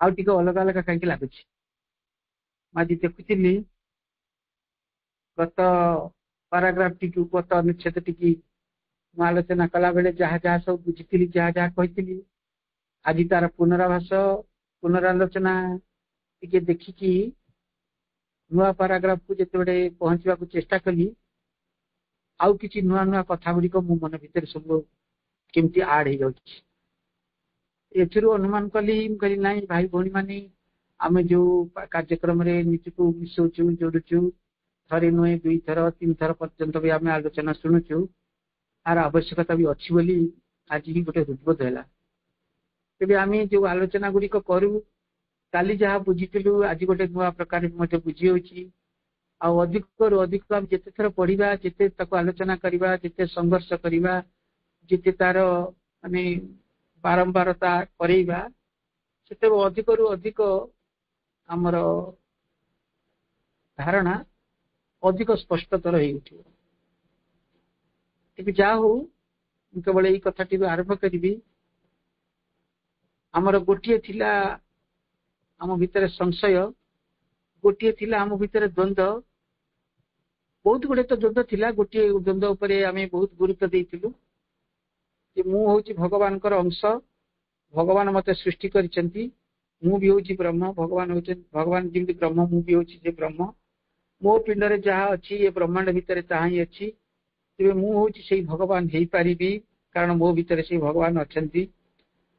आउ अलग अलग कहीं लगुच आज देखुली गत पाराग्राफ टी गत अनुच्छेद टी आलोचना कला बेले जहाँ जहाँ सब बुझी जहाँ जहाँ कही आज तार पुनराभास पुनरालोचना टे देखिकी नुआ पाराग्राफ को जिते पहुंचवा चेष्टा कली आउ कि नुआ नुआ कथा गुड़िक मो मन भितर सब केमती आड हो अनुमान कली ना भाई भौणी मानी आम जो कार्यक्रम निजक मिसौचु जोड़ुचु थे नुहे दुई थर तीन थर पर्यंत भी आम आलोचना शुणुचु आर आवश्यकता भी अच्छी बोली आज ही गोटे हृदबोध है तेज आम जो आलोचना गुड़िक करूँ काली जहाँ बुझीलु आज गोटे नुआ प्रकार बुझी होची अधिक रु अधिक आम जिते थर पढ़ा जिते आलोचना करवा जिते संघर्ष करवा जिते तार माने बारंबारता करेवा से अधिक रु अधिक आमर धारणा अधिक स्पष्टतर हो उठिबो। तेज जा हो केवल यही कथाटी आरंभ करी आमर गोटे थिला आम भितर संशय गोटे थिला आम भितर द्वंद्व बहुत गुड़े तो द्वंद्व थिला गोटे द्वंद्व उपरे आम बहुत गुरुत्व देइथिलु जे मु होची भगवान अंश भगवान मते सृष्टि करिसेंती मु भी होची ब्रह्म भगवान होची भगवान जिमती ब्रह्म मु भी होची जे ब्रह्म मो पिंडरे जहाँ अच्छी ये ब्रह्मांड भितर ताहा ही अच्छी तेरे मु होची से भगवान हेई पारिबी कारण मो भितर से भगवान अछंती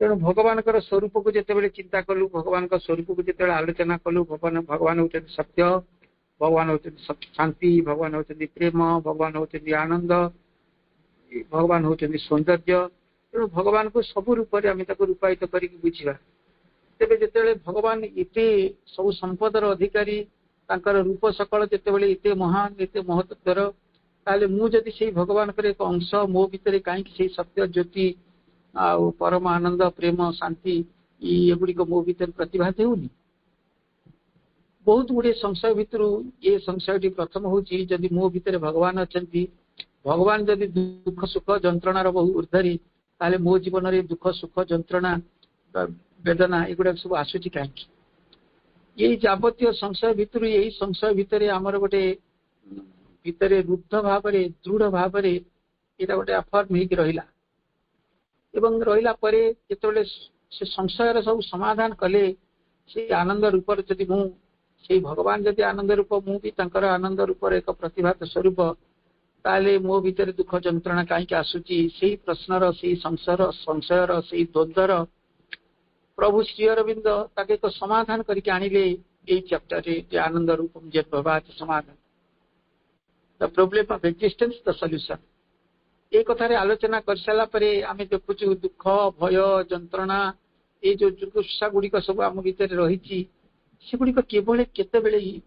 तेणु भगवान स्वरूप को जिते चिंता कलु भगवान स्वरूप को जिते आलोचना कलु भगवान होती सत्य भगवान होती शांति भगवान होती प्रेम भगवान होती आनंद भगवान होती सौंदर्य तेणु भगवान को सब रूप में आम रूपायित कर बुझा तेरे जिते भगवान एते सब संपदर अधिकारी तांकर रूप सकल जिते एते महान एते महत्वर ताले मु जदि से भगवान एक अंश मो भितर कहीं सत्य ज्योति आ परम आनंद प्रेम शांति ये गुड़िक मो भीतर प्रतिभात होनी बहुत गुड़े संशय भितर ये संशय प्रथम होची जदि मो भितर भगवान अच्छा भगवान जदि दुख सुख जंत्रणार बहु ऊर्धरी ताले मो जीवन में दुख सुख जंत्रणा वेदना एगुड़ा सब आसूची कहीं यही जावतीय संशय भितर यही संशय भितर आमर गोटे भितर रुद्ध भाव दृढ़ भाव यहाँ गोटे अफर्म हो रहा एवं रहिला परे जेतेबेले से संशयर सब समाधान कले से आनंद रूप जदि मु से भगवान जदि आनंद रूप मु भी तांकर आनंद रूप एक प्रतिभात स्वरूप ताले मो भीतर दुख जंत्रणा कहीं आसूची से प्रश्नर से संशयर से द्वंद्वर प्रभु श्री अरविंद ताके एक समाधान करके आनिले यही चैप्टर आनंद रूप जे प्रभात समाधान the problem of existence the solution ये कथार आलोचना कर सारा आम देखु दुख भय जंत्रणा ये जो जुगुप्सा गुड़िक सब आम भीतर रही से गुड़िक केवल केतबेले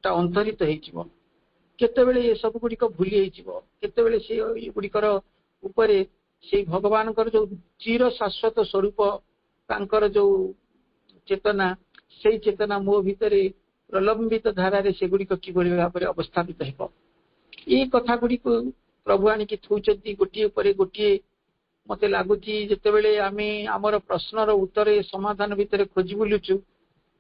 अंतरित होतेबेले ये सब गुड़िक भूली होतेबेले से गुड़िकर उपरे से भगवान जो चिर शाश्वत स्वरूप तांकर जो चेतना से चेतना मो भितर प्रलंबित धारा से गुड़िक किभली भाव में अवस्थापित हो ये कथा गुड़िक प्रभु आणिकी थौचंती गोटे पर गोटे मत लगुच जितेबले आम आमर प्रश्नर उत्तर समाधान भितर खोज बुलुचु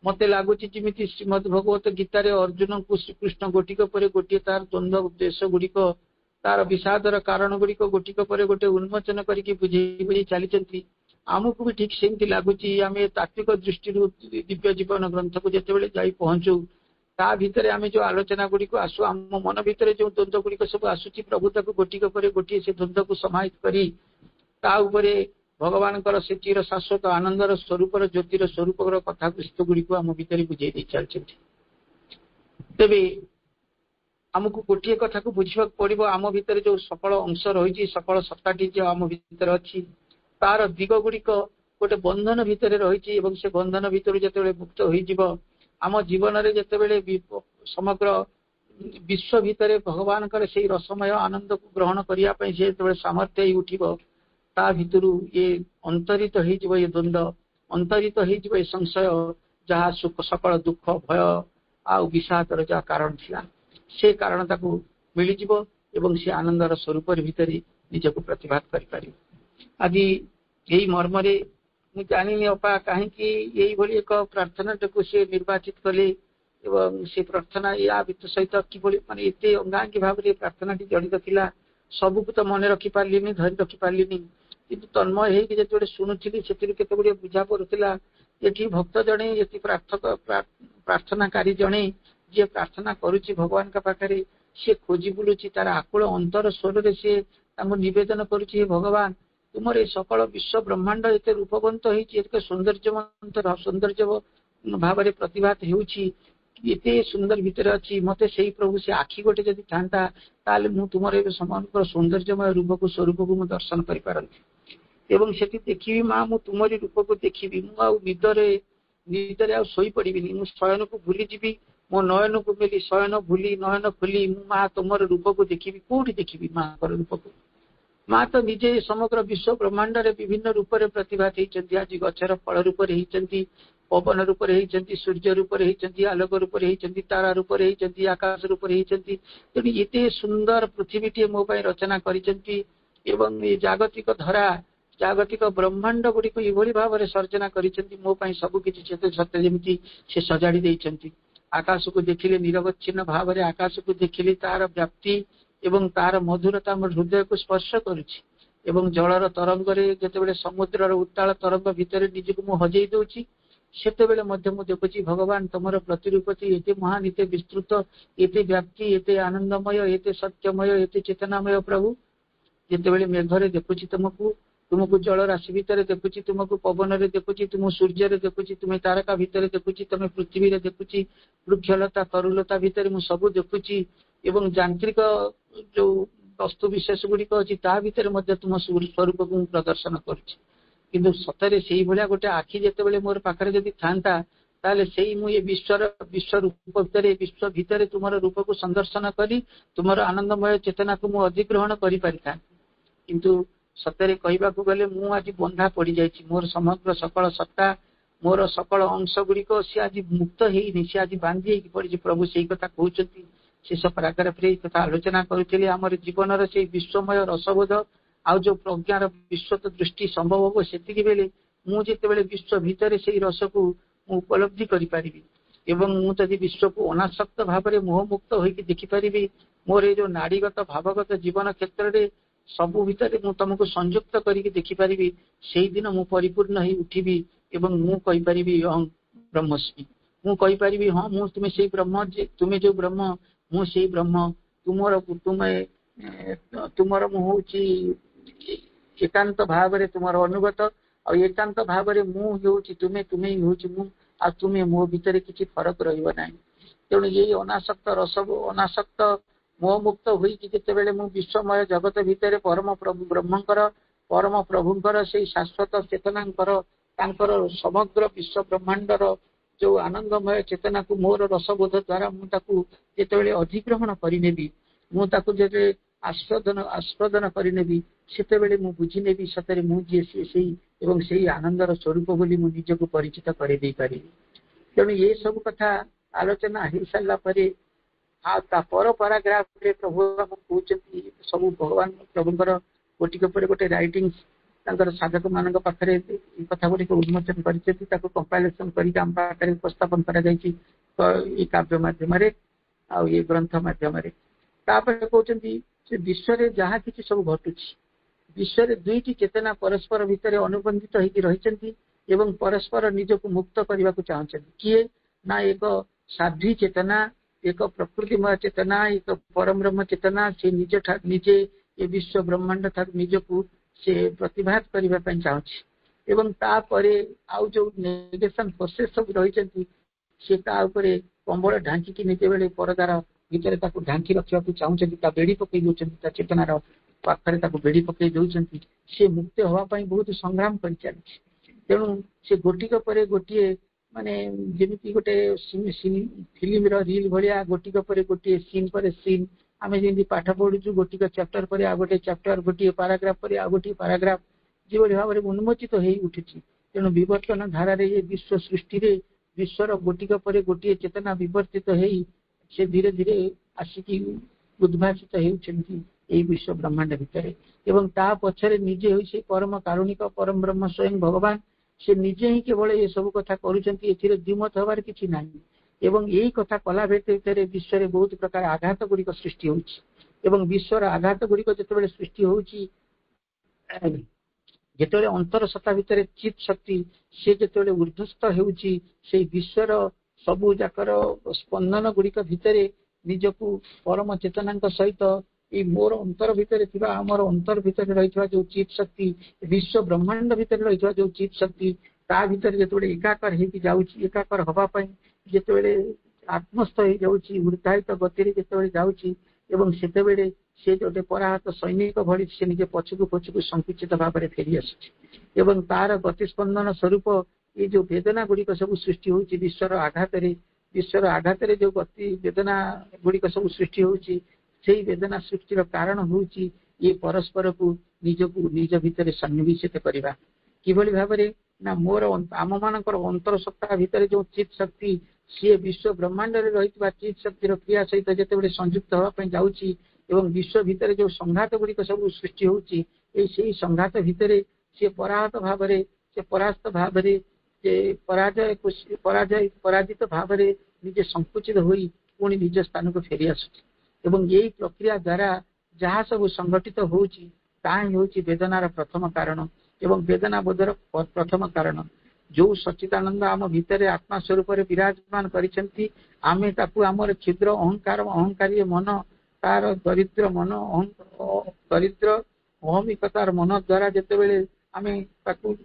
मत लगुच जमी श्रीमद भगवत गीतार अर्जुन को श्रीकृष्ण गोटिक पर गोटे तार द्वंद्व उद्देश्य गुड़िक तार विषादर कारण गुड़िक गोटिक पर गोटे उन्मोचन करके बुझे बुझे चली आमको भी ठीक सेमती लगुच आम तात्विक दृष्टि दिव्य जीवन ग्रंथ को जितेबले जाई पहुंचू ता भितर आम जो आलोचना गुड़िक आसु आम मन भितर जो द्वंद्व गुड़िक सब आसूची प्रभु तक गोटिक पर गोटे से द्वंद्व को समाहित करी ता उपरे भगवान से चिर शाश्वत आनंदर स्वरूप ज्योतिर स्वरूप कथा गुड़िक आम भितर बुझे चलते तेरे आमको गोटे कथा को बुझा पड़ो आम भितर जो सकल अंश रही सकल सत्ताटी जो आम भितर अच्छी तार दिग गुड़िक गोटे बंधन भितर रही से बंधन भितर जो मुक्त हो आम जीवन में जितेबले समग्र विश्व भितर भगवान से रसमय आनंद को ग्रहण करने से सामर्थ्य उठिब ता भितर ये अंतरित हो ये द्वंद्व अंतरित हो संशय जहाँ सुख सकल दुख भय आ विषादर जहाँ कारण थिला से कारण ताकू मिल एवं से आनंदर स्वरूप भितर निजक प्रतिभात कर आज यही मर्म ମୁଁ ଜାଣିନି ଅପା କାହିଁକି ଏଇଭଳି ଏକ ପ୍ରାର୍ଥନାଟାକୁ ସେ ନିର୍ବାଚିତ କଲେ ଏବଂ ସେ ପ୍ରାର୍ଥନା ୟା ସହିତ କିଭଳି ମାନେ ଏତେ ଅଙ୍ଗାଙ୍ଗୀ ଭାବରେ ପ୍ରାର୍ଥନାଟି ଜଡ଼ିତ ଥିଲା। ସବୁକୁ ତ ମନେ ରଖିପାରିଲିନି, ଧରି ରଖିପାରିଲିନି, କିନ୍ତୁ ତନ୍ମୟ ହେଇକି ଯେତେବେଳେ ଶୁଣୁଥିଲି ସେଥିରୁ କେତେ ଗୁଡ଼ିଏ ବୁଝା ପଡୁଥିଲା। ଏଠି ଭକ୍ତ ଜଣେ, ଏଠି ପ୍ରାର୍ଥନାକାରୀ ଜଣେ ଯିଏ ପ୍ରାର୍ଥନା କରୁଛି ଭଗବାନଙ୍କ ପାଖରେ, ସିଏ ଖୋଜି ବୁଲୁଛି, ତାର ଆକୁଳ ଅନ୍ତର ସ୍ୱରରେ ସିଏ ତାଙ୍କୁ ନିବେଦନ କରୁଛି, ହେ ଭଗବାନ ତୁମର ଏ ସକଳ ବିଶ୍ୱ ବ୍ରହ୍ମାଣ୍ଡ ଏତେ ରୂପବନ୍ତ ହେଇଛି, ଏତେ ସୌନ୍ଦର୍ଯ୍ୟ ଭାବରେ ପ୍ରତିଭାତ ହେଉଛି, ଏତେ ସୁନ୍ଦର ଭିତରେ ଅଛି। ମତେ ସେଇ ପ୍ରଭୁ ସେ ଆଖି ଗୋଟେ ଯଦି ଥାନ୍ତା ତାହେଲେ ମୁଁ ତୁମର ଏବେ ସମଗ୍ର ସୌନ୍ଦର୍ଯ୍ୟମୟ ରୂପକୁ ସ୍ୱରୂପକୁ ମୁଁ ଦର୍ଶନ କରିପାରନ୍ତି ଏବଂ ସେଠି ଦେଖିବି ମା, ମୁଁ ତୁମରି ରୂପକୁ ଦେଖିବି। ମୁଁ ଆଉ ନିଦରେ ଆଉ ଶୋଇପଡ଼ିବିନି, ମୁଁ ଶୟନକୁ ଭୁଲିଯିବି, ମୋ ନୟନକୁ ମେଲି ଶୟନ ଭୁଲି ନୟନ ଖୋଲି ମୁଁ ମା ତୁମର ରୂପକୁ ଦେଖିବି। କୋଉଠି ଦେଖିବି ମାଙ୍କର ରୂପକୁ? ମା ତ ନିଜେ ସମଗ୍ର ବିଶ୍ୱ ବ୍ରହ୍ମାଣ୍ଡରେ ବିଭିନ୍ନ ରୂପରେ ପ୍ରତିଭାତ ହେଇଛନ୍ତି। ଆଜି ଗଛର ଫଳ ରୂପରେ ହେଇଛନ୍ତି, ପବନ ରୂପରେ ହେଇଛନ୍ତି, ସୂର୍ଯ୍ୟ ରୂପରେ ହେଇଛନ୍ତି, ଆଲୋକ ରୂପରେ ହେଇଛନ୍ତି, ତାରା ରୂପରେ ହେଇଛନ୍ତି, ଆକାଶ ରୂପରେ ହେଇଛନ୍ତି। ତେଣୁ ଏତେ ସୁନ୍ଦର ପୃଥିବୀଟିଏ ମୋ ପାଇଁ ରଚନା କରିଛନ୍ତି ଏବଂ ଏ ଜାଗତିକ ଧରା, ଜାଗତିକ ବ୍ରହ୍ମାଣ୍ଡ ଗୁଡ଼ିକୁ ଏଭଳି ଭାବରେ ସର୍ଜନା କରିଛନ୍ତି ମୋ ପାଇଁ, ସବୁ କିଛି ସତ୍ୟ ଯେମିତି ସେ ସଜାଡ଼ି ଦେଇଛନ୍ତି। ଆକାଶକୁ ଦେଖିଲେ ନିରବଚ୍ଛିନ୍ନ ଭାବରେ ଆକାଶକୁ ଦେଖିଲେ ତାର ବ୍ୟାପ୍ତି ଏବଂ ତାର ମଧୁରତା ଆମ ହୃଦୟକୁ ସ୍ପର୍ଶ କରୁଛି ଏବଂ ଜଳର ତରଙ୍ଗରେ ଯେତେବେଳେ ସମୁଦ୍ରର ଉତ୍ତାଳ ତରଙ୍ଗ ଭିତରେ ନିଜକୁ ମୁଁ ହଜେଇ ଦଉଛି, ସେତେବେଳେ ମଧ୍ୟ ମୁଁ ଦେଖୁଛି ଭଗବାନ ତମର ପ୍ରତିରୂପତି ଏତେ ମହାନ, ଏତେ ବିସ୍ତୃତ, ଏତେ ବ୍ୟାପ୍ତି, ଏତେ ଆନନ୍ଦମୟ, ଏତେ ସତ୍ୟମୟ, ଏତେ ଚେତନାମୟ ପ୍ରଭୁ। ଯେତେବେଳେ ମେଘରେ ଦେଖୁଛି ତୁମକୁ ଜଳ ରାଶି ଭିତରେ ଦେଖୁଛି, ତୁମକୁ ପବନରେ ଦେଖୁଛି, ତୁମ ସୂର୍ଯ୍ୟରେ ଦେଖୁଛି, ତୁମେ ତାରକା ଭିତରେ ଦେଖୁଛି, ତମେ ପୃଥିବୀରେ ଦେଖୁଛି, ବୃକ୍ଷଲତା ତରୁଲତା ଭିତରେ ମୁଁ ସବୁ ଦେଖୁଛି ଏବଂ ଯାନ୍ତ୍ରିକ ଯୋଉ ବସ୍ତୁ ବିଶେଷ ଗୁଡ଼ିକ ଅଛି ତା ଭିତରେ ମଧ୍ୟ ତୁମ ସ୍ୱରୂପକୁ ମୁଁ ପ୍ରଦର୍ଶନ କରୁଛି। କିନ୍ତୁ ସତରେ ସେଇଭଳିଆ ଗୋଟେ ଆଖି ଯେତେବେଳେ ମୋର ପାଖରେ ଯଦି ଥାନ୍ତା ତାହେଲେ ସେଇ ମୁଁ ଏ ବିଶ୍ୱ ରୂପ ଭିତରେ, ବିଶ୍ୱ ଭିତରେ ତୁମର ରୂପକୁ ସନ୍ଦର୍ଶନ କରି ତୁମର ଆନନ୍ଦମୟ ଚେତନାକୁ ମୁଁ ଅଧିଗ୍ରହଣ କରିପାରିଥାନ୍ତି। କିନ୍ତୁ ସତରେ କହିବାକୁ ଗଲେ ମୁଁ ଆଜି ବନ୍ଧା ପଡିଯାଇଛି। ମୋର ସମଗ୍ର ସକଳ ସତ୍ତା, ମୋର ସକଳ ଅଂଶ ଗୁଡ଼ିକ ସେ ଆଜି ମୁକ୍ତ ହେଇନି, ସେ ଆଜି ବାନ୍ଧି ହେଇକି ପଡିଛି। ପ୍ରଭୁ ସେଇ କଥା କହୁଛନ୍ତି ଶେଷ ପାରାଗ୍ରାଫରେ, ଏଇ କଥା ଆଲୋଚନା କରୁଥିଲେ। ଆମର ଜୀବନର ସେଇ ବିଶ୍ୱମୟ ରସବୋଧ ଆଉ ଯୋଉ ପ୍ରଜ୍ଞାର ବିଶ୍ୱତ ଦୃଷ୍ଟି ସମ୍ଭବ ହବ ସେତିକି ବେଳେ ମୁଁ ଯେତେବେଳେ ବିଶ୍ୱ ଭିତରେ ସେଇ ରସକୁ ମୁଁ ଉପଲବ୍ଧି କରିପାରିବି ଏବଂ ମୁଁ ଯଦି ବିଶ୍ୱକୁ ଅନାସକ୍ତ ଭାବରେ ମୋହମୁକ୍ତ ହୋଇକି ଦେଖିପାରିବି, ମୋର ଏଇ ଯୋଉ ନାଡିଗତ ଭାବଗତ ଜୀବନ କ୍ଷେତ୍ରରେ ସବୁ ଭିତରେ ମୁଁ ତମକୁ ସଂଯୁକ୍ତ କରିକି ଦେଖିପାରିବି, ସେଇଦିନ ମୁଁ ପରିପୂର୍ଣ୍ଣ ହେଇ ଉଠିବି ଏବଂ ମୁଁ କହିପାରିବି ଅହଂ ବ୍ରହ୍ମସ୍ମି। ମୁଁ କହିପାରିବି ହଁ ତୁମେ ସେଇ ବ୍ରହ୍ମ, ତୁମେ ଯୋଉ ବ୍ରହ୍ମ ମୁଁ ସେଇ ବ୍ରହ୍ମ, ତୁମର ମୁଁ ହଉଛି ଏକାନ୍ତ ଭାବରେ ତୁମର ଅନୁଗତ, ଆଉ ଏକାନ୍ତ ଭାବରେ ମୁଁ ହେଉଛି ତୁମେ, ତୁମେ ହିଁ ହେଉଛି ମୁଁ, ଆଉ ତୁମେ ମୋ ଭିତରେ କିଛି ଫରକ ରହିବ ନାହିଁ। ତେଣୁ ଏଇ ଅନାସକ୍ତ ଅନାସକ୍ତ ମୋହମୁକ୍ତ ହୋଇକି ଯେତେବେଳେ ମୁଁ ବିଶ୍ୱମୟ ଜଗତ ଭିତରେ ପରମ ପ୍ରଭୁଙ୍କର ସେଇ ଶାଶ୍ୱତ ଚେତନାଙ୍କର, ତାଙ୍କର ସମଗ୍ର ବିଶ୍ୱ ବ୍ରହ୍ମାଣ୍ଡର ଯୋଉ ଆନନ୍ଦମୟ ଚେତନାକୁ ମୋର ରସବୋଧ ଦ୍ୱାରା ମୁଁ ତାକୁ ଯେତେବେଳେ ଅଧିଗ୍ରହଣ କରିନେବି, ମୁଁ ତାକୁ ଯେତେବେଳେ ଆସ୍ୱାଦନ କରିନେବି, ସେତେବେଳେ ମୁଁ ବୁଝିନେବି ସତରେ ମୁଁ ଯିଏ ସେଇ ଏବଂ ସେଇ ଆନନ୍ଦର ସ୍ୱରୂପ ବୋଲି ମୁଁ ନିଜକୁ ପରିଚିତ କରିଦେଇ ପାରିବି। ତେଣୁ ଏ ସବୁ କଥା ଆଲୋଚନା ହେଇସାରିଲା ପରେ ଆଉ ତା ପର ପାରାଗ୍ରାଫରେ ପ୍ରଭୁ ଆମକୁ କହୁଛନ୍ତି, ସବୁ ଭଗବାନ ପ୍ରଭୁଙ୍କର ଗୋଟିକ ପରେ ଗୋଟେ ରାଇଟିଂସ ତାଙ୍କର ସାଧକ ମାନଙ୍କ ପାଖରେ ଏ କଥା ଗୁଡ଼ିକ ଉନ୍ମୋଚନ କରିଛନ୍ତି, ତାକୁ କମ୍ପାଇଲେସନ କରିକି ଆମ ପାଖରେ ଉପସ୍ଥାପନ କରାଯାଇଛି ଏଇ କାବ୍ୟ ମାଧ୍ୟମରେ ଆଉ ଏ ଗ୍ରନ୍ଥ ମାଧ୍ୟମରେ। ତାପରେ କହୁଛନ୍ତି ସେ ବିଶ୍ୱରେ ଯାହା କିଛି ସବୁ ଘଟୁଛି, ବିଶ୍ୱରେ ଦୁଇଟି ଚେତନା ପରସ୍ପର ଭିତରେ ଅନୁବନ୍ଧିତ ହେଇକି ରହିଛନ୍ତି ଏବଂ ପରସ୍ପର ନିଜକୁ ମୁକ୍ତ କରିବାକୁ ଚାହୁଁଛନ୍ତି। କିଏ ନା ଏକ ସାଧ୍ୱୀ ଚେତନା, ଏକ ପ୍ରକୃତିମୟ ଚେତନା, ଏକ ପରବ୍ରହ୍ମ ଚେତନା, ସେ ନିଜେ ଏ ବିଶ୍ୱ ବ୍ରହ୍ମାଣ୍ଡ ଠାରୁ ନିଜକୁ ସେ ପ୍ରତିଭାତ କରିବା ପାଇଁ ଚାହୁଁଛି ଏବଂ ତାପରେ ଆଉ ଯୋଉ ନେଗେସନ ପ୍ରୋସେସ ସବୁ ରହିଛନ୍ତି ସେ ତା ଉପରେ କମ୍ବଳ ଢାଙ୍କିକି ଯେତେବେଳେ ପରଦାର ଭିତରେ ତାକୁ ଢାଙ୍କି ରଖିବାକୁ ଚାହୁଁଛନ୍ତି, ତା ବେଡି ପକେଇ ଦଉଛନ୍ତି, ତା ଚେତନାର ପାଖରେ ତାକୁ ବେଡି ପକେଇ ଦଉଛନ୍ତି, ସେ ମୁକ୍ତ ହବା ପାଇଁ ବହୁତ ସଂଗ୍ରାମ କରି ଚାଲିଛି। ତେଣୁ ସେ ଗୋଟିକ ପରେ ଗୋଟିଏ ମାନେ ଯେମିତି ଗୋଟେ ଫିଲ୍ମର ରିଲ ଭଳିଆ ଗୋଟିକ ପରେ ଗୋଟିଏ ସିନ୍ ପରେ ସିନ୍ ଆମେ ଯେମିତି ପାଠ ପଢୁଛୁ, ଗୋଟିକ ଚାପ୍ଟର ପରେ ଆଉ ଗୋଟେ ଚାପ୍ଟର, ଗୋଟିଏ ପାରାଗ୍ରାଫ ପରେ ଆଉ ଗୋଟିଏ ପାରାଗ୍ରାଫ ଯେଭଳି ଭାବରେ ଉନ୍ମୋଚିତ ହେଇ ଉଠୁଛି। ତେଣୁ ବିବର୍ତ୍ତନ ଧାରାରେ ଏ ବିଶ୍ୱ ସୃଷ୍ଟିରେ ବିଶ୍ୱର ଗୋଟିକ ପରେ ଗୋଟିଏ ଚେତନା ବିବର୍ତ୍ତିତ ହେଇ ସେ ଧୀରେ ଧୀରେ ଆସିକି ଉଦ୍ଭାସିତ ହେଉଛନ୍ତି ଏଇ ବିଶ୍ୱ ବ୍ରହ୍ମାଣ୍ଡ ଭିତରେ ଏବଂ ତା ପଛରେ ନିଜେ ହୋଇ ସେ ପରମ କାରୁଣିକ ପରମ ବ୍ରହ୍ମ ସ୍ୱୟଂ ଭଗବାନ से निजे ही केवल ये सब कथा करुचंती एथिरे द्विमत हबार किछि नाही एवं यही कथा कला भितर विश्व रे बहुत प्रकार आघात गुड़िक सृष्टि होउछि एवं विश्वर आघात गुड़िक जेतेबेले सृष्टि होउछि जेतेबेले अंतर सत्ता भितर चित शक्ति से जेतेबेले ऊर्ध्वस्त हेउछि से विश्वर सबु जाकर स्पंदन गुड़िक भितर निजकू परम चेतना सहित ये मोर अंतर भितर थिबा हमर अंतर भितर रहितबा जो चित शक्ति विश्व ब्रह्मांड भितर रहितबा जो चित शक्ति ता भितर जेतेबेले एकाकार हेकि जाउछि एकाकार हबा पई जेतेबेले आत्मस्थ हो जाउछि ऊर्धायित गति रे जेतेबेले जाउछि एवं सेतेबेले से जोटे पराहत सैनिक भଳି से निजे पछकु संकुचित भाव में फेरी आसुछि एवं तार गतिस्पंदन स्वरूप ये जो वेदना गुड़िक सब सृष्टि होउछि विश्वर आघात रे जो गति वेदना गुड़िक सब सृष्टि होउछि से वेदना सृष्टिर कारण होउछि ये परस्पर को निजकू निज भितर सन्निवेशित करबा किभली भाव में ना मोर आम मानकर अंतर सत्ता भितर जो चित शक्ति सी विश्व ब्रह्मांड रे रहितबा चित शक्तिर क्रिया सहित जेतेबेले संयुक्त होबा पई जाउछि एवं विश्व भितर जो संघात गुड़िक सब सृष्टि होउछि एई संघात भितर से पराहत भाव में से परास्त भाव में से पराजित भाव में निजे संकुचित होई पुणी निज स्थान को फेरी आसुछि एवं यही प्रक्रिया द्वारा जहाँ सब संगठित होउछि ताही होउछि वेदनार प्रथम कारण एवं वेदना बोधर प्रथम कारण जो सच्चिदानंद आम भितर आत्मा स्वरूप विराजमान करिसेंती आमे ताकू आमर क्षुद्र अहंकारी मन तार दरिद्र मन दरिद्र अहमिकतार मन द्वारा जेतेबेले आमे ताकू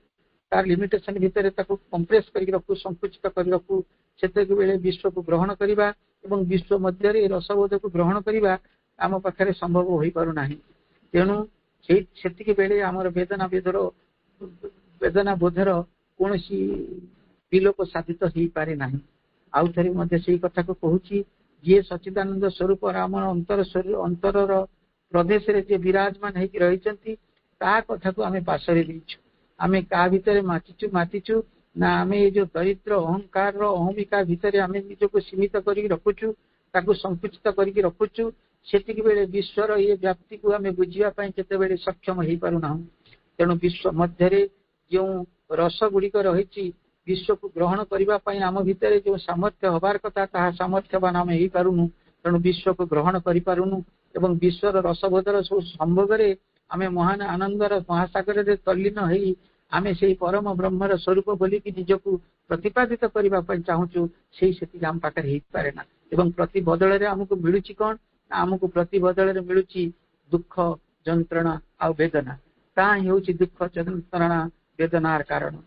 तार लिमिटेशन भितर ताकू कंप्रेस करि रखू संकुचित करि रखू सेतेक बेले विश्व को ग्रहण करिबा एवं विश्व मध्य रे रसबोध को ग्रहण करिबा आम पाखरे संभव होई पारु नाही तेणु सेतिक बेले आमर वेदना बोधर कोनसी विलोप साधित हो पारे नाही आउ थरी मध्य सेही कथा को कहूची जे सच्चिदानंद स्वरूप आमर अंतर प्रदेश रे जे विराजमान हेकि रहिचंती ता कथा को आमे पासरे दिछु आमे का भितर मातिचु ना आमे ये जो दरिद्र अहंकार अहमिका भितर आमे निजको सीमित करी रखुचु ताकू संकुचित करी रखुचु सेतिक बेले विश्वर ये व्याप्ति को आमे बुझिया पई केतेबेले सक्षम हेई पारु ना तेणु विश्व मध्य रे जो रस गुड़िक रही विश्व को ग्रहण करने आम भितर जो सामर्थ्य हबार कथा ता सामर्थ्यवान आम हो पारुनु तेणु विश्व को ग्रहण करूँ एवं विश्वर रसबोधर सब संभोग आम महान आनंदर महासागर रे तल्लीन होई आमे से परम ब्रह्मर स्वरूप बोली कि निजको प्रतिपादित करने चाहूँ से आम पाखे हो पारे ना एवं प्रति बदल आमको मिलूँ कौन आमको प्रति बदल मिलूँ दुख जंत्रणा आ वेदना ता ही हूँ दुख जंत्रणा वेदनार कारण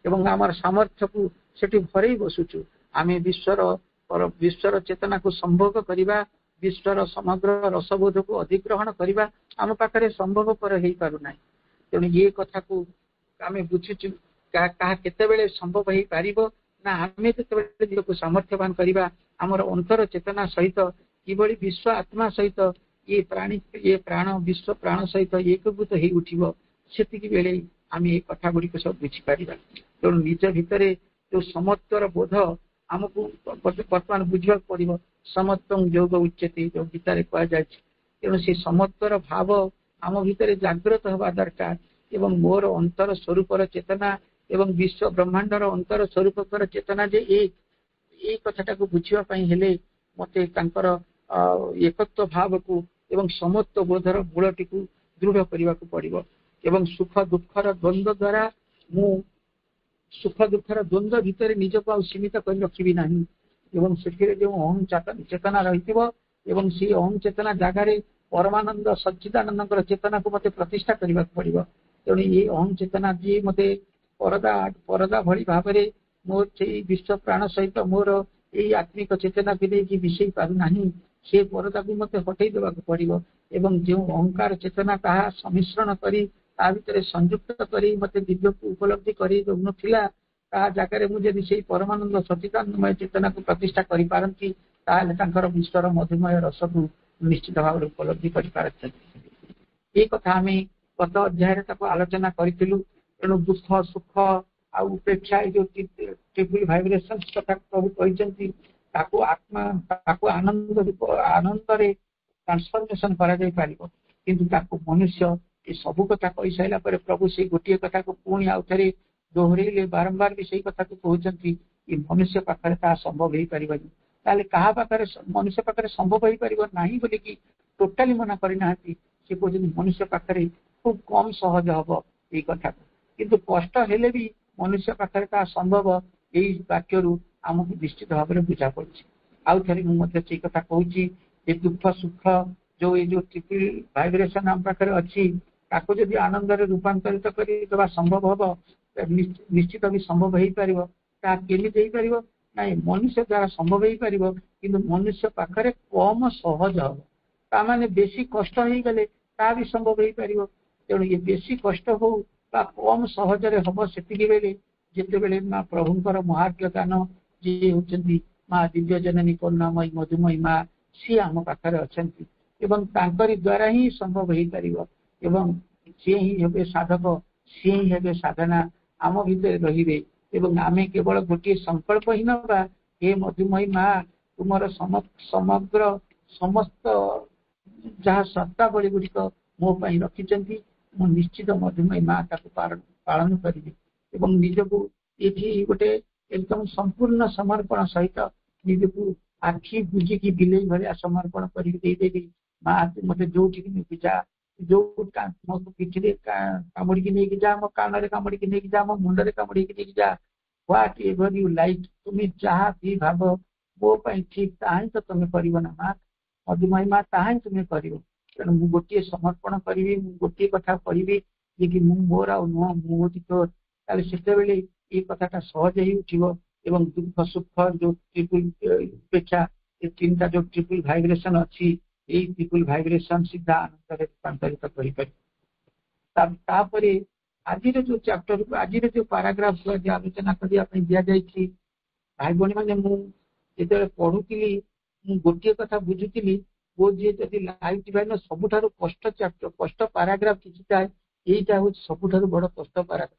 एवं आमर सामर्थ्य को सेठी भरई बसुचु आमे विश्वर चेतना को संभोग करिबा विश्वर समग्र रसबोध को अधिग्रहण करिबा आम पाखरे संभव पर हेई पारु नाही तेणु ये कथा को आमे बुझुचु का केतेबेले संभव हेई पारिबो ना आमे केतेबेले दिगको सामर्थ्यवान करिबा आमर अंतर चेतना सहित किबळी विश्व आत्मा सहित ये प्राण विश्व प्राण सहित एकभूत हेई उठिबो सेतिकी बेले आम ये कथा गुड़ी सब बुझीपर तेणु निज भितर जो समत्वर बोध आमको बर्तमान बुझा पड़ो समत्व योग उच्यते जो गीतार कहुए तेणु से समत्वर भाव आम भितर जागृत हवा दरकार एवं मोर अंतर स्वरूपर चेतना एवं विश्व ब्रह्मांडर अंतर स्वरूपर चेतना जे एक कथाटा को बुझापी हेले मते एकत्व भाव को एवं समत्व बोधर मूलटी को दृढ़ करने को पड़ो एवं सुख दुखर द्वंद्व द्वारा मु सुख दुखर द्वंद्व भितर निजको आ सीमित कर रखी ना एवं से जो अहम चेतना रही एवं सी अहम चेतना जगार परमानंद सच्चिदानंद चेतना को मत प्रतिष्ठा करने पड़ो तेणु ये अहम चेतना जी मत परदा भली भाव में मोर से विश्व प्राण सहित मोर यही आत्मिक चेतना को लेकिन मिसई पारना से परदा को मत हटई देवा पड़ो एवं जो अहंकार चेतना ताहा सम्मिश्रण करी ता भितर संयुक्त करी मते दिव्य को उपलब्धि करी दउन थिला ता जगार मुझे से परमानंद सच्चिदानंदमय चेतना को प्रतिष्ठा करि पारंती ताले तांकर विश्वर मधुमय रस को निश्चित भाव उपलब्धि करि पारथि ए कथा आमे गत अध्याय ताको आलोचना करितिलु तेणु दुख सुख आ उपेक्षा जो ट्रिपल वाइब्रेशन कथा प्रभु कहिसंती ताको आत्मा ताको आनंद रे ट्रांसफॉर्मेशन करा जाय पारिबो किंतु ताको मनुष्य ये सब कथा कही सारा प्रभु से गोटे कथा को पुणी आउ थे दोहरेइले बारंबार भी सही कथा को कहउचंती कि मनुष्य पाखरे ता संभव हेई परिबनी ताले कहा पाखरे मनुष्य पाखरे संभव हेई परिबो नाही बोली कि टोटाली मना करि नाहंती से कहउचंती मनुष्य पाखरे खूब कम सहज हबो एई कथा किंतु कष्ट हेले भी मनुष्य पाखरे ता संभव एई वाक्यरू आमको निश्चित भाव में बुझा पड़ी आउ थे मुझे कथा कहूँ दुख सुख जो ये जो ट्रिपल भाइब्रेशन आम पाखे अच्छी जदि आनंद रूपांतरित कर संभव हम निश्चित भी संभव हो पार ना मनुष्य द्वारा संभव हो पार कि मनुष्य पाखे कम सहज हम ताने बेसी कष्ट हो गले ता भी संभव हो पार तेणु ये बेसी कष्ट हो कम सहजरे हम से बेले जिते बेले माँ प्रभुंर महाज्ञ गान जी होती माँ दिव्य जननी करुणामयी मधुमयी माँ सी आम पाखे अच्छा द्वारा ही संभव हो पार सी ही हे साधक सी ही हे साधना आम भितर रे आम केवल गोटे संकल्प ही ना हे मधुमयी माँ तुम समग्र समस्त जहाँ सत्तावली गुड़िक मो रखी मु निश्चित मधुमयी माँ पालन करी निजक ये गोटे एकदम संपूर्ण समर्पण सहित निजक आखि बुझिकी बिले भाया समर्पण करदेवी माँ तू मत जो नहीं जा जो मो पिठी कामुड़ी नहीं जा मो कान में कामुड़ी नहीं जा मो मुंडे कामुड़ी नहीं जा व्हाट एवर यू लाइक तुम्हें जहाँ भी भाव मो ठीक ता तो तुम्हें कर माँ मधुमयी माँ ता तुम्हें कर तेणु मु गोटे समर्पण करी गोटे कथा कहि कि मोर आ नुह मुझे तोर ताले ये कथाटा सहज ही उठिबो एवं दुख सुख जो ट्रिपल अपेक्षा ये तीन जो ट्रिपल भाइब्रेशन अच्छी यही ट्रिपल भाइब्रेशन सीधा आनंद रूपांतरित कर आज जो चैप्टर आज जो पाराग्राफ आलोचना करने दि भाई भाई मैंने मुझे पढ़ुली गोटे कथा बुझुली वो जी जब लाइफ डिवाइन सबुठ कष्ट चैप्टर कष्ट पाराग्राफ किसी थाए यहीटा हूँ सबुठ बड़ कष्ट पाराग्राफ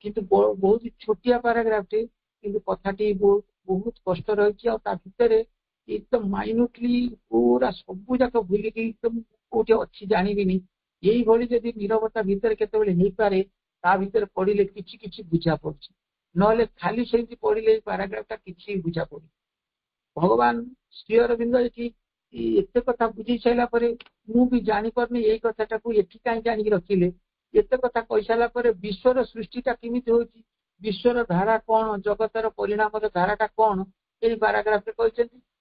किंतु बहुत छोटिया पाराग्राफ टे किंतु कथाटी बहुत कष्ट रही भितर एकदम माइन्यूटली पूरा सबू जाक भूलिकी एकदम कौटे अच्छी जानवी यही भली जब नीरवता भितर केतबेले पारे ता भितर पढ़ले किछि बुझा पड़छ नले खाली से पढ़ले पाराग्राफटा किछि बुझा पड़ भगवान श्री अरविंद ये एत कथा बुझी सारा मु भी जापारे यही कथाटा को एटी कहीं जानिक रखिले एत कथा कही सारा विश्वर सृष्टिटा केमी हो विश्वर धारा कौन जगतर परिणाम धाराटा कौन ये पाराग्राफ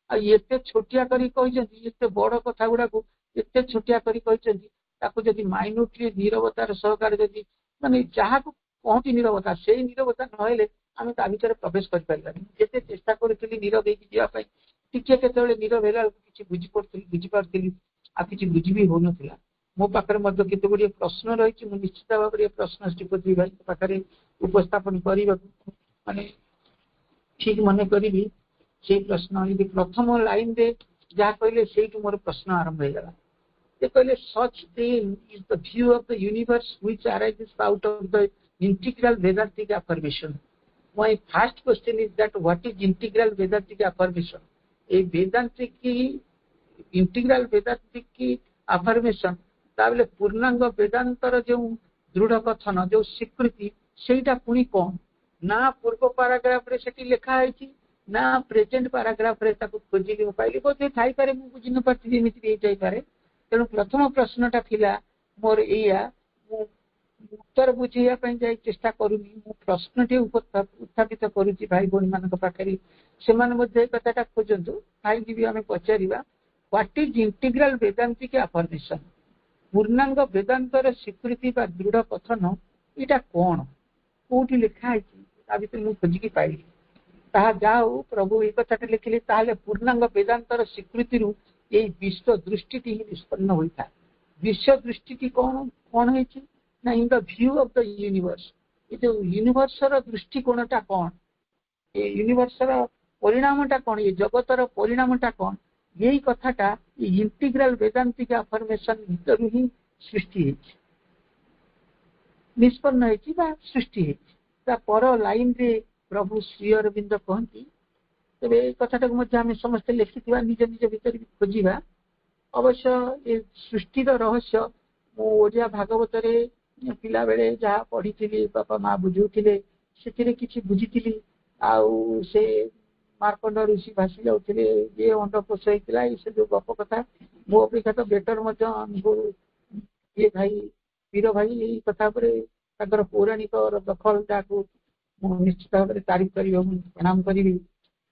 एत छोटिया करते बड़ कथा गुड़ा को एत छोटिया करदी माइन्यूटली नीरवतार सहकार जदि माने जहाँ को कहती नीरवता से नीरवता नहले आम ता भर प्रवेश करते चेष्टा करी नीरव होगी टिके केतबेले नीरव है कि बुझीपारी आ कि बुझी भी हो ना मो पाखे केते गुड़िए प्रश्न रही निश्चित भाव में प्रश्न श्रीपति भाई पाखे उपस्थापन करने माने ठीक मन करी से प्रश्न यदि प्रथम लाइन रे जहाँ कहले से मोर प्रश्न आरंभ हो गला कहले सच then is the view of the universe which arises out of the integral Vedantic affirmation. My first question is that what is integral Vedantic affirmation? A Vedantic की इंटीग्रल वेदांतिक की अफर्मेशन ताबले पूर्णांग वेदांतर जो दृढ़ कथन जो स्वीकृति सेटा पुणी कौन ना पूर्व पाराग्राफ रे सेठी लिखा है ना प्रेजेंट पाराग्राफ रे ताको खोजिली पाइली बोधे थाई पारे मु बुझी न पारती एमिति ए जाई पारे तेणु प्रथम प्रश्नटा थिला मोर एया उत्तर बुझिया पई जाई चेष्टा करूनी मु प्रश्नटी उत्थापित करूची भाई बहन मानक पाखरी से माने मध्ये कथाटा खोजंतु भाई भी आमे पचारिबा what is integral Vedantic affirmation पूर्णांग वेदांतर स्वीकृति बा दृढ़ कथन इटा कौन कोठी लिखा है ता भीतर मु खोजिकी पाइली ताहा जाओ प्रभु ए कथाटा लिखिले ताहले पूर्णांग वेदांतर स्वीकृति रु ये विश्व दृष्टि ही निष्पन्न होता है विश्व दृष्टि कौन कौन है ना in the view of the universe ये जो यूनिवर्सर दृष्टिकोणटा कौन ये यूनिवर्सर परिणामटा कौन ये जगतर परिणामटा कौन यही कथाटा इंटीग्रल वेदांतिक अफर्मेशन भीतर ही सृष्टि निष्पन्न है सृष्टि है पर लाइन रे प्रभु श्री अरविंद कहती तेरे कथाटा को समस्त लिखि निज निज भीतर खोजा अवश्य ये सृष्टिर रहस्य मो ओडिया भागवत पिला बेले जहाँ पढ़ी बापा माँ बुझुले से किसी बुझी आउ से मार्कंड ऋषि भासी जाऊे ये अंडकोश होता से जो गप कथा मो अपेक्षा तो बेटर ये भाई वीर भाई यही कथा पर पौराणिक दखल जहाँ निश्चित भाव में तारीफ कर प्रणाम करी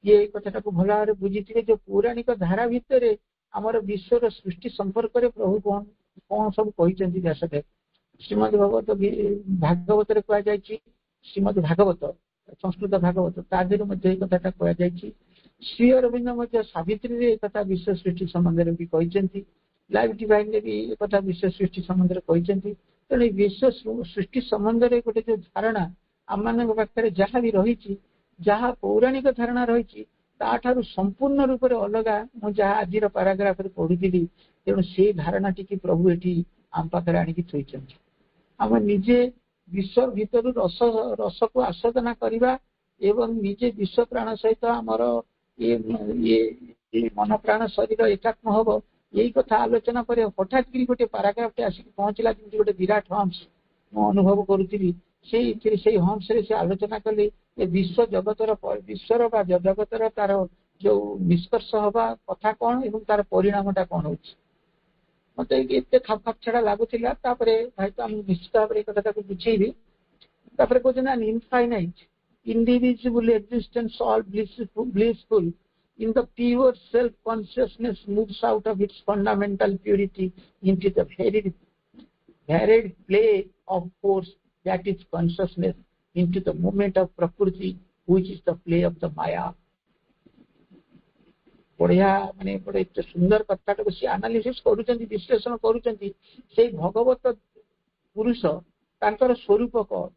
ये कथा को भल भाव बुझी जो पौराणिक धारा भितर आमर विश्वर सृष्टि संपर्क में प्रभु कौन कौन सब कहते व्यासदेव श्रीमद भागवत कहुई श्रीमद भागवत संस्कृत भागवत तादेह कथा कहुई श्री अरविंद सावित्री कथा विश्व सृष्टि संबंध में भी कहते लाइव डिवाइन भी एक विश्व सृष्टि संबंध में कहते तेणु विश्व सृष्टि संबंध में गोटे जो धारणा आम मान पाखे जहाँ भी रही जहाँ पौराणिक धारणा रही संपूर्ण रूप से अलग मुझे आज पाराग्राफ पढ़ुली तेणु से धारणा टी प्रभु ये आम पाखे आणिकी थोड़ी आम निजे विश्व भितर रस रस को आस्वादना करवा एवं निजे विश्व प्राण सहित आमर ये मन प्राण शरीर एकात्म हम यही कथा आलोचना पर हठात गोटे पाराग्राफ आसिक पहुंचला गोटे विराट हंस मु अनुभव करुली से हंस से आलोचना कले विश्व जगतर विश्वर जगतर तार जो निष्कर्ष हवा कथा कौन एवं तार परिणामटा कौन हो मत एत खाप खाप छड़ा लगुला भाई तो निश्चित भाव में कथा बुझेबी कहते infinite individual existence all blissful in the pure self consciousness moves out of its fundamental purity into the very varied play of force that is consciousness into the movement of prakriti which is the play of the maya बढ़िया माने बड़े सुंदर कथा को C analysis करूचंती विश्लेषण करूचंती से भगवत पुरुष तांकर स्वरूप कौन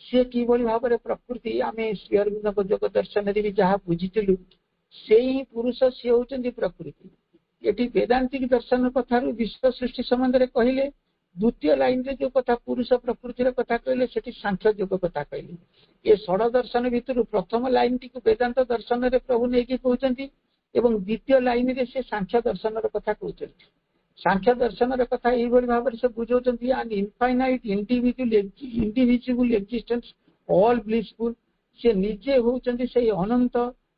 सी किभली भाव में प्रकृति आमे श्री अरविंद को जगत दर्शन रे भी जहाँ बुझीलु से ही पुरुष सी होचंती प्रकृति ये वेदांतिक दर्शन कथा विश्व सृष्टि संबंध में कहले द्वितीय लाइन रे जो कथा पुरुष प्रकृतिर कथा कहले से सांख्य योग कथा कहले ये षड दर्शन भितर प्रथम लाइन टी वेदांत दर्शन रे प्रभु नहीं कहते एवं द्वितीय लाइन रे से सांख्य दर्शन कथा कहते सांख्य दर्शन कथा यही भाव से बुझाऊँ and infinite individual existence all blissful से निजे होचंती से अनंत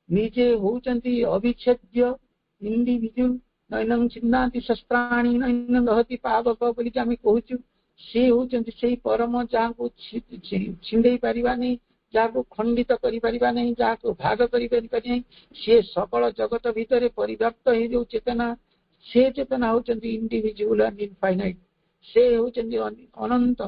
निजे होचंती अविच्छेद्य इंडिविजुअल नैनं छिन्नाति शस्त्राणि नैनं दहति पावक बोली आम कहूँ से होचंती से परम जहाँ को छिंडे पारिबा नहीं जहाँ को खंडित करि परिबा नहीं जहाँ को भाग करि परिबा नहीं से सकल जगत भितर परिव्याप्त हो जो चेतना से चेतना होचंती इंडिविजुअल एंड इनफाइनाइट से होचंती अनंत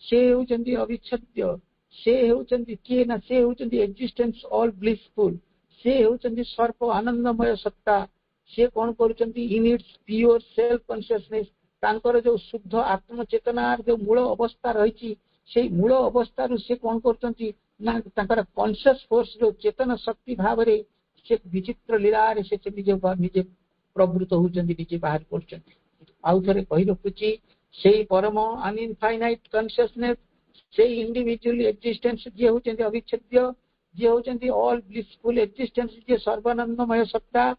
से होचंती अविच्छेद्य से होचंती किए ना से होचंती एक्जिस्टेंस ऑल ब्लिसफुल से होचंती सर्प आनंदमय सत्ता से कौन करुचंती in its pure self consciousness तांकर जो शुद्ध आत्म चेतनार जो मूल अवस्था रही से मूल अवस्था से कौन करुचंती ना तांकर कॉन्शियस फोर्स जो चेतन शक्ति भाव रे से विचित्र लीला रे से निजे प्रवृत्त होचंती निजे बाहर पड़चंती आउ थरे कहि रखुची से परम अनइनफाइनाइट कॉन्शियसनेस से इंडिविजुअल एक्जिस्टेंस जे होचंती अविच्छेद्य जे होचंती ऑल ब्लिसफुल एक्जिस्टेंस जे सर्वानंदमय सत्ता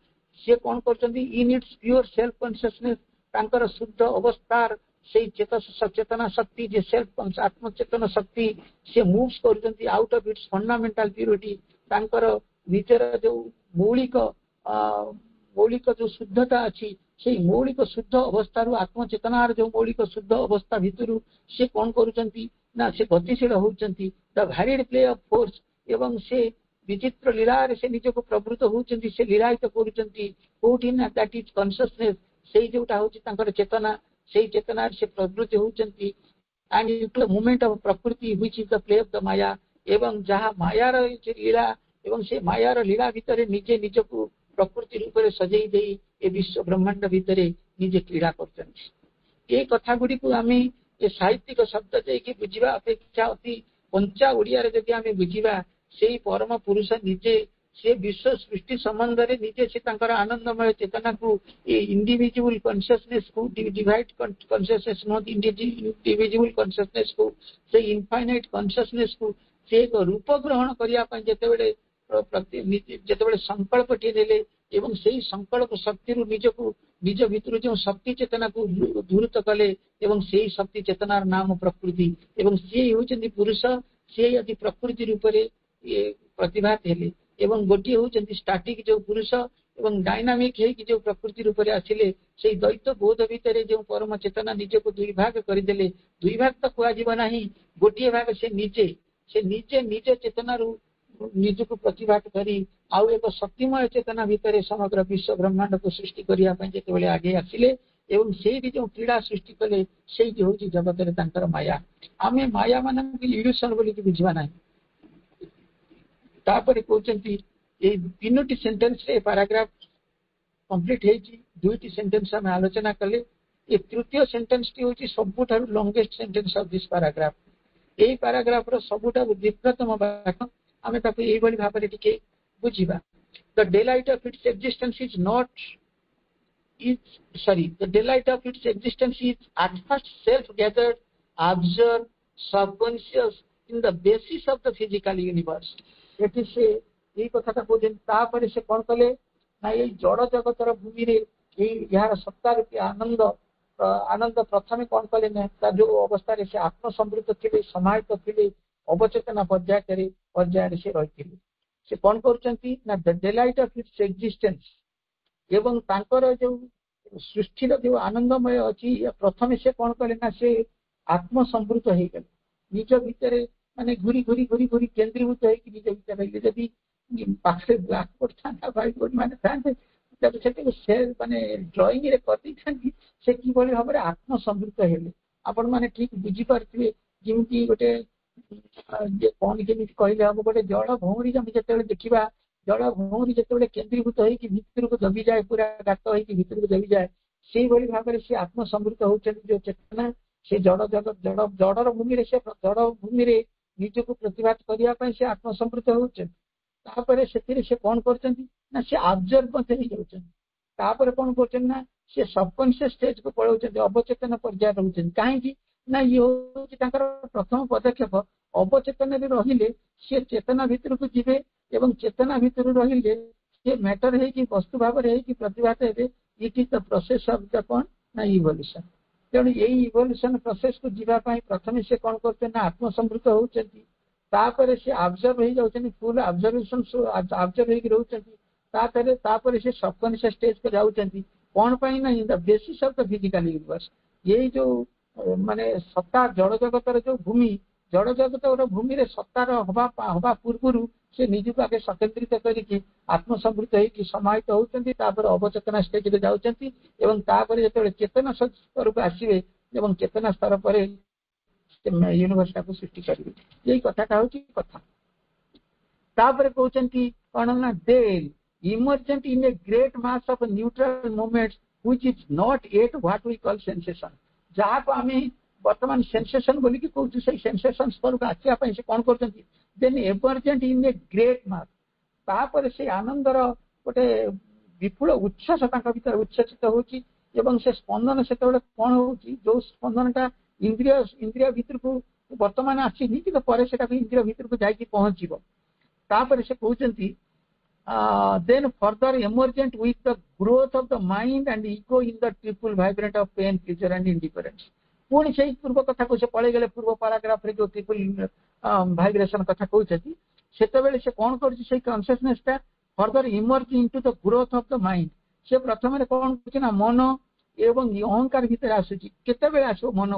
से कौन करचंती in its pure self consciousness तांकर शुद्ध अवस्थार से चेतना शक्ति जे सेल्फ आत्मचेतन शक्ति से मूव्स करचंती out of its fundamental purity तांकर भीतर जो मौलिक मौलिक जो शुद्धता अच्छी से मौलिक शुद्ध अवस्था आत्मचेतनार जो मौलिक शुद्ध अवस्था भितर से कौन करुचंती ना से गतिशील होचंती the varied play of force एवं से विचित्र लीला से निजक प्रवृत्त होचंती से लीलायित करुचंती कोठी ना दैट इज कॉन्शियसनेस से जोटा होची तांकर चेतना से चेतनार से प्रवृत्त होचंती and in the movement of prakriti which is the play of the maya एवं जहाँ मायार लीला एवं से मायार लीला भितर निजे निजक प्रकृति रूप में सजई दे ए विश्व ब्रह्मांड भितर निजे क्रीड़ा कर कथा गुड़ी को आम ये साहित्यिक शब्द देकी बुझा अपेक्षा अति पंचा ओडिया जदि आम बुझा से परम पुरुष निजे से विश्व सृष्टि संबंध में निजे से आनंदमय चेतना को इंडिविजुअल कॉन्शियसनेस को divide consciousness not individual consciousness को से इनफाइनाइट कॉन्शियसनेस को से एक रूप ग्रहण करने जिते संकल्प टी नेले एवं से संकल्प शक्ति निजक निज भितर जो शक्ति चेतना को धूर्त कले एवं से शक्ति चेतनार नाम प्रकृति एवं सी होचंती पुरुष से यदि प्रकृति रूप से प्रतिभात हेले एवं गोटे होती स्टाटिक जो पुरुष एवं डायनामिक है कि जो प्रकृति रूप से आसिले से द्वैत बोध भितर जो परम चेतना निजक दुई भाग करदे दुई भाग तो कह ना गोटे भाग से निजे निज चेतन निजक प्रतिभात करी आउ एक शक्तिमय चेतना भितर समग्र विश्व ब्रह्मांड को सृष्टि करने जो आगे आसिले एवं से भी जो क्रीड़ा सृष्टि कले से हूँ जगत माया आम माया मान इल्यूशन बोली बुझा ना तापर कहते तीनोटी सेंटेंस रे पैराग्राफ कंप्लीट है दुईटी सेंटेंस आम आलोचना कले ये तृतीय सेंटेंस टी होची सबुठारु longest sentence of this paragraph एई पैराग्राफ रो सबुठारु दीर्घतम वाक्य आमे ताको एई बली भाबरे टिके बुझिबा the delight of its existence is not the delight of its existence is at first self-gathered, observed, subconscious in the basis of the physical universe. It is यही कथा कहते से कौन कले ना ये जड़ जगतर भूमि रे यार सत्ता रूपी आनंद आनंद प्रथम कौन कले ना जो अवस्था से आत्मसमृत थे समाहित थे अवचेतना पर्याय से रही से कौन कर डेलाइट ऑफ इट्स एक्जिस्टेंस एवं तांकर जो सृष्टि जो आनंदमय अच्छी प्रथम से कौन कले ना से आत्मसमृत हो गले निज भितर माने घूरी घूरी घूरी घूरी केन्द्रीभूत है कि निज भितर रही जदि पाखे ब्लैक बोर्ड था व्हाइट बोर्ड माने था जब से माने ड्राइंग रे करती से कि भाव में आत्मसमृत हेले आपण माने ठीक बुझी पारे जमी गोटे कौन केमी कहले हम गोटे जड़ भौरी जमी जो देखा जड़ भौरी जो केन्द्रीभूत होगी भितर को दबी जाए पूरा गात हो भितर को दबी जाए से भाव में सी आत्मसमृत होती जो चेतना से जड़ जगत जड़ जड़र भूमि से जड़ भूमि निजक प्रतिभात करने से आत्मसमृत होपर से कौन कर ऑब्जर्व होपर कौन कर सबकॉन्शियस स्टेज को पलाउं अवचेतन पर्याय रोचे कहीं ना ये हूँ प्रथम पदक्षेप अवचेतन रे सी चेतना भितर को जीवे एवं चेतना भितर रे सी मैटर है वस्तु भाव में प्रतिभात हे it is the process of the कौन ना इवोल्यूशन तेणु यही इवोल्यूशन प्रोसेस को जीवाई प्रथम से कौन कर आत्मसमृत होपर से ऑब्जर्व हो जाऊँ फुल ऑब्जर्वेशन ऑब्जर्व रोचे से सबकॉन्शियस स्टेज को जाऊँगी कौन पाई ना in the basis of the physical universe यही जो माने सत्ता जड़ जगतर जो भूमि जड़ जगत भूमि रे सत्तार हवा पूर्व से निजक आगे सकेन्द्रित करके आत्मसमृत हो समाहित होती अवचेतना स्टेज रे जाऊँगी जो चेतना स्तर को आसवे चेतना स्तर पर यूनिवर्स को सृष्टि करेंगे यही कथाटा हूँ कथा तापर कहते कौन ना then emergent in a great mass of neutral moments which is not yet what we call sensation जहाँ को आम बर्तमान सेंसेशन बोलिक कहूँ से सेंसेशन स्तर को आसवाई से कौन कर then emergent in a great mass तापर से आनंदर गोटे विपुल उच्छ्वास भीतर उच्छ्वसित होची एवं से स्पंदन से कौन हो जो स्पंदनटा इंद्रिय भीतर को वर्तमान आसीनी कि पर इंद्रिय भीतर को जाकि पहुंचब तापर से कहते then further emergent with the growth of the mind and ego in the triple vibrate of pain pleasure and indifference पुणी से पूर्व कथा को से पड़े गले पूर्व पैराग्राफ रे जो ट्रिपल वाइब्रेशन कथा कहते से कौन कर consciousness further emerge into the growth of the mind से प्रथम कौन कर मन एवं अहंकार भीतर आसूची केते आसो मन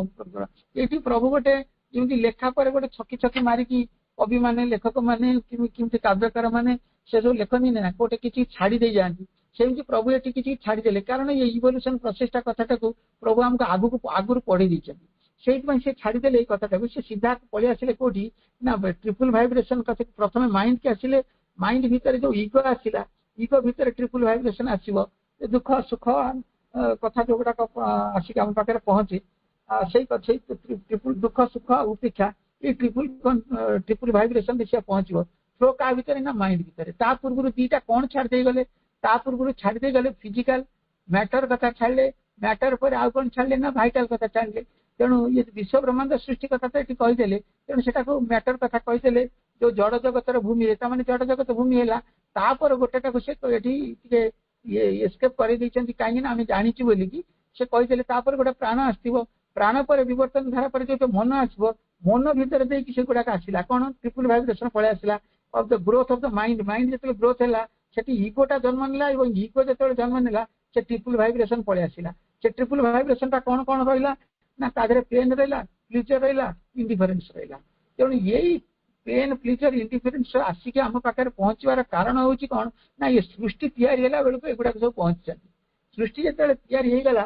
ये प्रभु गोटे जमी लेखा पर गोटे छकी छकी मारिकी कवि माने लेखक माने किमती काव्यकार माने से जो लेखनी ना गोटे किसी छाड़ी दे जाती सेमती प्रभु ये किसी छाड़ीदे कारण ये इवोल्यूशन प्रोसेसटा कथाटा को प्रभु आमको आगुरी पढ़े देते से छाड़ीदे ये कथाटा से सीधा पलि आसिले कौटी ना ट्रिपल वाइब्रेशन कथा प्रथम माइंड के आसिले माइंड भितर जो इगो आसला इगो भितर ट्रिपल वाइब्रेशन आसो दुख सुख कथा जो गुड़ाक आसिक आम पाखे पहुंचे से ट्रिपल दुख सुख उपेक्षा ये ट्रिपल वाइब्रेशन से पहुंचो फ्लो क्या भितर ना माइंड भितर ता पूर्व दीटा कौन छाड़ी गले ता पूर्व छाड़ी गले फिजिकल मैटर कथा छाड़े मैटर पर आउ कौन छाड़े ना भाइटाल कथा छाड़े तेणु ये विश्व ब्रह्मांड सृष्टि कथा तो ये कहीदेले तेणु से मैटर कथा कहीदेले जो जड़ जगतर भूमि है जड़ जगत भूमि है तापर गोटेटा से ये एस्केप कर कहीं आम जानी बोलिकी से कहीदेले गोटे प्राण आसो प्राण पर विवर्तन धारा पर जो मन आसो मन भितर देकी से गुड़ाक आसला कौन ट्रिपल भाइब्रेशन पळै आसला of the growth of the mind mind जो ग्रोथ है सेठी इगोटा जन्म नेला एवं इगो जो जन्म नेला से ट्रिपल भाइब्रेशन पळै आसला से ट्रिपल भाइब्रेशन टा कौन कौन रहिला ना तादरे पेन रहिला प्लेजर रहिला इंडिफरेंस रहिला तेणु यही पेन प्लेजर इंडिफरेंस आसिक आम पाखे पहुंचवार कारण हूँ कौन ना ये सृष्टि तैयारी बेलू एगुड़ा सब पहुंची सृष्टि जो तैयारीगला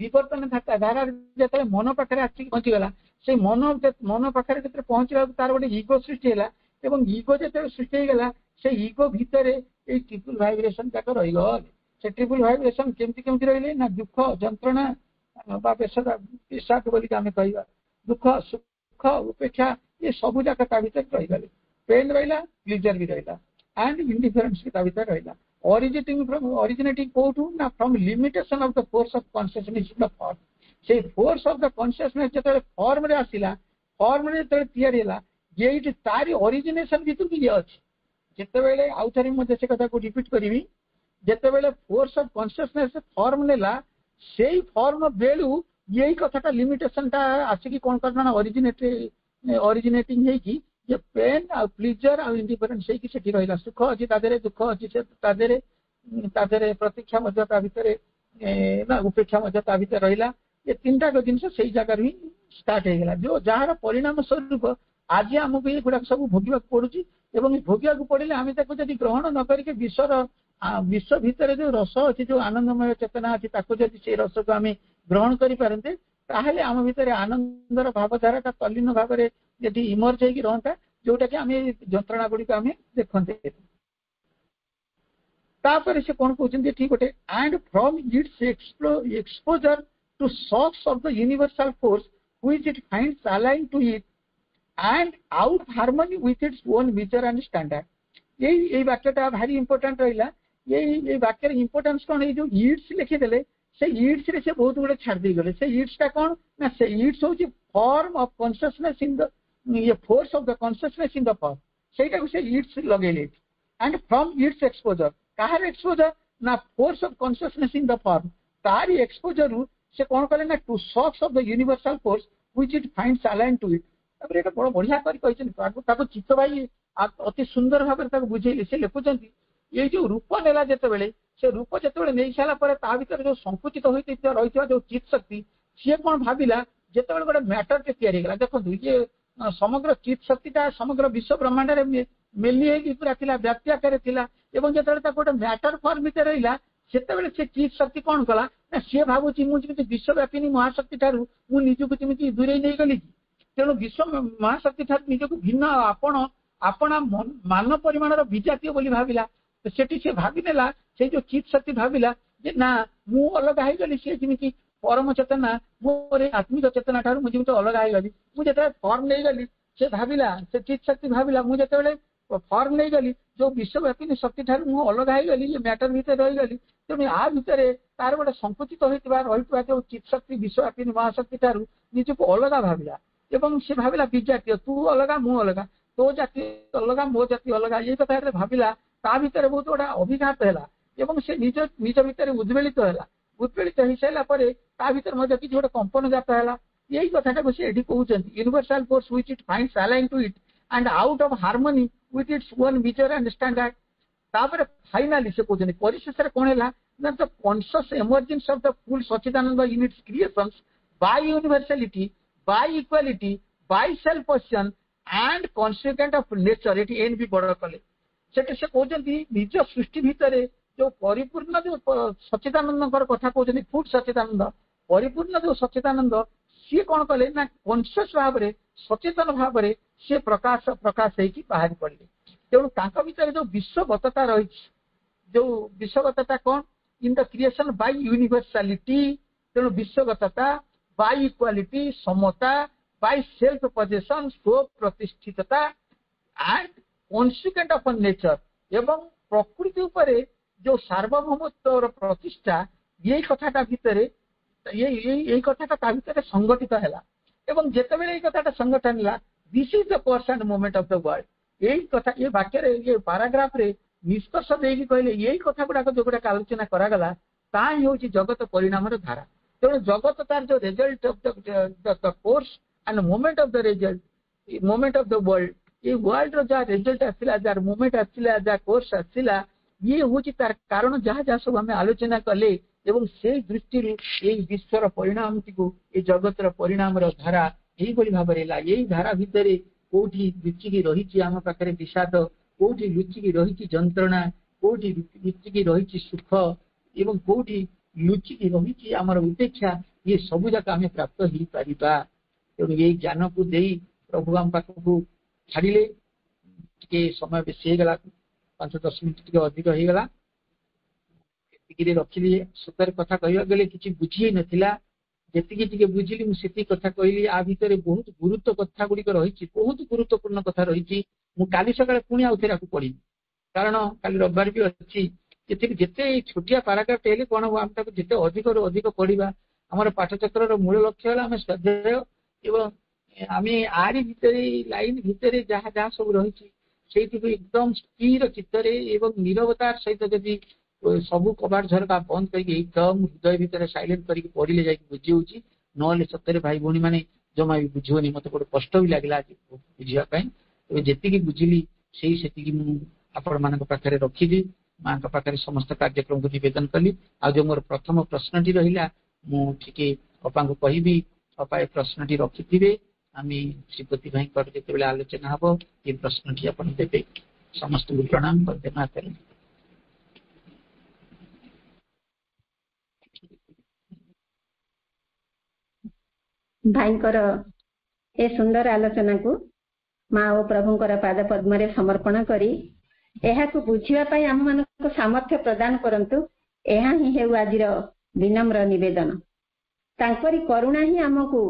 विवर्तन धारा जो मन पाखे आसिक पहुंचीगला से मन पाखे जो पहुंचला तार गोटे इगो सृष्टि है इगो जो सृष्टि होगा से इगो भितर ये ट्रिपल भाइब्रेशन तक रहीगले से ट्रिपल भाइब्रेशन केमती केमती रही ना दुख जंत्रणा पेशाक बोलिक आम कह दुख सुख उपेक्षा ये सब जाक भर रहीगले पेन रहा प्लेजर भी रहा एंड इंडिफरेंस भी भर रहा ओरिजिनेटिंग कौटू ना from limitation of the force of consciousness in the form से फोर्स ऑफ द कॉन्शियसनेस जो फॉर्म रे आसिला फॉर्म रे जो तैयारी है ये तारी ओरिजिनेशन भीतर भी ये अच्छी जिते आउ थे मुझे से कथा को रिपीट करी जिते फोर्स ऑफ कॉन्शियसनेस फॉर्म नेला से फॉर्म बेलू यही कथा लिमिटेशन टा आसिक कौन करना ओरिजिनेटिंग है ये पेन आ प्लेजर आ इंडिफरेंस है कि सेठी रहिला सुख अछि तादेरे दुख अछि से तादेरे प्रतीक्षा मध्य ता भितरे ना उपेक्षा मध्य ता भितरे रहिला ये तीनटा को जिनस सही जगह ही स्टार्ट हो गला जो जहार परिणाम स्वरूप आज आमको ये गुड़ा सब भोगवा पड़ुची एवं भोगवा पड़े आम जब ग्रहण न करके विश्व भितर जो रस अच्छी जो आनंदमय चेतना अच्छी जब से रस को आम ग्रहण करें ताहले आम भितर आनंदर भावधारा तल्लीन भाव में यदि इमर्ज होगी रहा जोटा कि आम जंत्रणा गुड़िक आम देखते तापर से कौन कहते ठीक गोटे and from its exposure to shocks of the universal force which it finds align to it and out harmony with its own measure and standard यही वाक्यटा भारी इंपोर्टेंट रहा यही वाक्य इंपोर्टेंस कौन ये जो इट्स लिखिदेले से इट्स रे से बहुत गुड़े छाड़ दी गले से इट्स टा कौन ना से इट्स होची form of consciousness in the ये force of the consciousness in the form सेटा को से इट्स लगेले एंड फ्रॉम इट्स एक्सपोजर काहर एक्सपोजर ना force of consciousness in the form तारी एक्सपोजर से कौन कले ना to shocks of the universal force which it finds align to it तब एटा बड़ बढ़िया कर चित्त भाई अति सुंदर भाव में बुझेली से लिखुंट ये जो रूप नेला जिते से रूप जो नहीं सारापर ता भर जो संकुचित रही जो चित शक्ति सी कौन भाविला जिते गोटे मैटर टे या देखो ये समग्र चित शक्तिटा समग्र विश्व ब्रह्मांड में मेली पूरा थी व्याप्ति आकार जो गोटे मैटर फॉर्म भितर रहा से चित शक्ति कौन कला ना सी भावुची मुझे विश्वव्यापिनी महाशक्ति ठारू मुझको जमी दूरे नहीं गली तेणु विश्व महाशक्ति ठार निजक भिन्न आपणा मान परिमाण विजातीय बोली भाविला सेठी से भाविनेला से जो चित शक्ति भाविला जे ना मु अलग हो गली सी जमी परम चेतना मोर आत्मिक चेतना ठार मुझे अलग हो गली मुझे फॉर्म नहीं गली से भाविला से चित शक्ति भाविला मुझे फॉर्म नहीं गली जो विश्वव्यापिनी शक्ति ठार मु अलग हो गली ये मैटर भितर रही गली तेणु आ भितर तार गोटे संकुचित होता जो चित शक्ति विश्वव्यापिनी महाशक्ति ठार निजक अलग भाविला एवं से भाविला विजातीय तू अलगा मु अलगा तो जाति अलगा मो जाति अलगा ये कथा भाविला ता भितर बहुत बड़ा अभिघात है से निज निज भितर उद्वेलित है उद्वेलित हो सारापर ता भितर मध्य किसी गोटे कंपन जात है यही कथाटा से एठी कहउछन universal force which it finds align to it and out of harmony with its own measure and standard तापर फाइनली से कहउछन परिशेष रे कोन हैला ना the conscious emergence of the full Sachchidananda in its creations by universality by equality by self position and consequent of nature एटी एन भी बड़ कले से कहते निज सृष्टि भितर जो परिपूर्ण जो सच्चिदानंद कथा कहते फुल सच्चिदानंद परिपूर्ण जो सच्चिदानंद सी कौन कले ना कॉन्शियस भाव में सचेतन भाव में सी प्रकाश प्रकाश होगी बाहर पड़े तेणु भितर जो विश्वगतता रही जो विश्वगतता कौन in the creation by universality तेणु विश्वगतता बाय इक्वालिटी समता बाय सेल्फ पोजेशन स्व प्रतिष्ठितता एंड कॉन्सिक्वेंट ऑफ नेचर एवं प्रकृति उपरे जो सार्वभौमत्व प्रतिष्ठा यही कथाटा भितर यही कथाटा भितर संगठित है एवं जितेबाला ये कथाटा संगठन है this is the course end moment of the world यही कथा ये वाक्य ये पाराग्राफ रे निष्कर्ष देकी कहले यही कथा गुड़ाक जो गुड़ाक आलोचना करागला ताही हूँ जगत परिणाम धारा तेणु जगत तार जो result of the course end moment of the result moment of the world ये वर्ल्ड रो जहाँ रिजल्ट आसला जार मोमेंट आसला जहाँ कोर्स आसला ये हूँ तार कारण जहाँ जहाँ सब आम आलोचना कले एवं से दृष्टि विश्वर परिणाम टी जगतर परिणाम धारा यही भाव यही धारा भितर कोठी लुचिकी रही आम पाखे विषाद कोठी लुचिकी रही जंत्रणा कोठी लुचिकी रही सुख एवं कोठी लुचिकी रही आमर उपेक्षा ये सब जाक आम प्राप्त हो पार तेणु ये ज्ञान को दे प्रभु आम पाखक छाड़े टे समय बेसी होगा 5-10 मिनट अधिक हो गला रखिली सतर कथा कहवा गले किसी बुझी नथिला जी बुझिली मुझे कथा कहली आ भितर बहुत गुरुत्व कथा गुड़िक रही बहुत गुरुत्वपूर्ण कथा रही काली सकाଳେ पुणी आउ थे पढ़ी कारण काली रविवार भी अच्छी जिते छोटिया पाराग्राफ हेले कौन हम जिते अधिक रू अधिक पढ़ा आम पाठचक्र मूल लक्ष्य है आम स्वाध्याय एवं आम आरी भितर लाइन भितर जहाँ जहाँ सब रही एकदम स्थिर चित्तर एवं नीरवतार सहित जदि सबू कबाड़ झरका बंद करके एकदम हृदय भितर साइलेंट करके पढ़ले जाकि बुझी होची नले सତରେ भाई भौणी माने जमा भी बुझोनी मत गोटे कष्ट भी लगला बुझापी जी बुझिली से आपण मान पाखे रखी माँ पाखे समस्त कार्यक्रम को निवेदन कली आ जो मोर प्रथम प्रश्न टी रहा मुझे अपा को कहि अपा ए प्रश्न टी रखी आम श्रीपति भाई जो आलोचना हम ये प्रश्न टी आप देते समस्त को प्रणाम करते भाईंकर ए सुंदर आलोचना को माँ और प्रभुंकर पाद पद्म समर्पण करी एहा को बुझिबा पई आम मानक सामर्थ्य प्रदान करंतु एहा ही हेउ आजिर विनम्र निवेदन तांकरी करुणा ही आमको